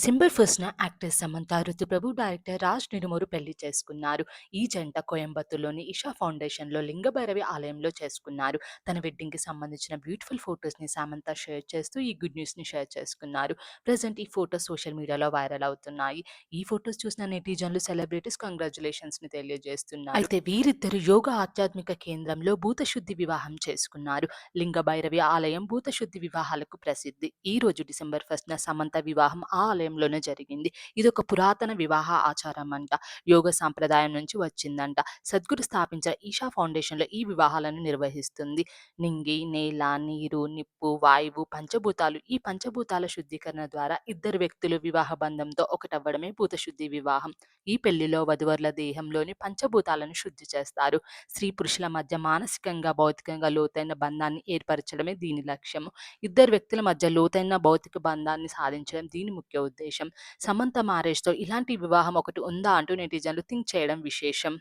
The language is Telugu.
డిసెంబర్ 1న యాక్టర్ సమంత, రుతుప్రభు డైరెక్టర్ రాజ్ నిడుమూరు పెళ్లి చేసుకున్నారు. ఈ జంట కోయంబత్తూర్‌లోని ఇషా ఫౌండేషన్‌లో లింగభైరవి ఆలయంలో చేసుకున్నారు. తన వెడ్డింగ్‌కి సంబంధించిన బ్యూటిఫుల్ ఫోటోస్‌ని సమంత షేర్ చేస్తూ ఈ గుడ్ న్యూస్‌ని షేర్ చేసుకున్నారు. ప్రెజెంట్ ఈ ఫోటోస్ సోషల్ మీడియాలో వైరల్ అవుతున్నాయి. ఈ ఫోటోస్ చూసిన నెటిజన్లు, సెలబ్రిటీస్ కంగ్రాచ్యులేషన్స్‌ని తెలియజేస్తున్నారు. అయితే వీరిద్దరూ యోగా ఆధ్యాత్మిక కేంద్రంలో భూతశుద్ధి వివాహం చేసుకున్నారు. లింగభైరవి ఆలయం భూతశుద్ధి వివాహాలకు ప్రసిద్ధి. ఈ రోజు డిసెంబర్ 1న సమంత వివాహం ఆ ఆలయంలోనే జరిగింది. ఇదొక పురాతన వివాహ ఆచారం అంట. యోగ సాంప్రదాయం నుంచి వచ్చిందంట. సద్గురు స్థాపించిన ఈషా ఫౌండేషన్‌లో ఈ వివాహాలను నిర్వహిస్తుంది. నింగి, నేల, నీరు, నిప్పు, వాయువు, పంచభూతాలు ఈ పంచభూతాల శుద్ధీకరణ ద్వారా ఇద్దరు వ్యక్తులు వివాహ బంధంతో ఒకటవ్వడమే భూతశుద్ధి వివాహం. ఈ పెళ్లిలో వధూవరుల దేహంలోని పంచభూతాలను శుద్ధి చేస్తారు. స్త్రీ పురుషుల మధ్య మానసికంగా, భౌతికంగా లోతైన బంధాన్ని ఏర్పరచడమే దీని లక్ష్యం. ఇద్దరు వ్యక్తుల మధ్య లోతైన భౌతిక బంధాన్ని సాధించడం దీని ముఖ్య ఉద్దేశం. సమంత మ్యారేజ్‌తో ఇలాంటి వివాహం ఒకటి ఉందా అంటూ నెటిజన్లు థింక్ చేయడం విశేషం.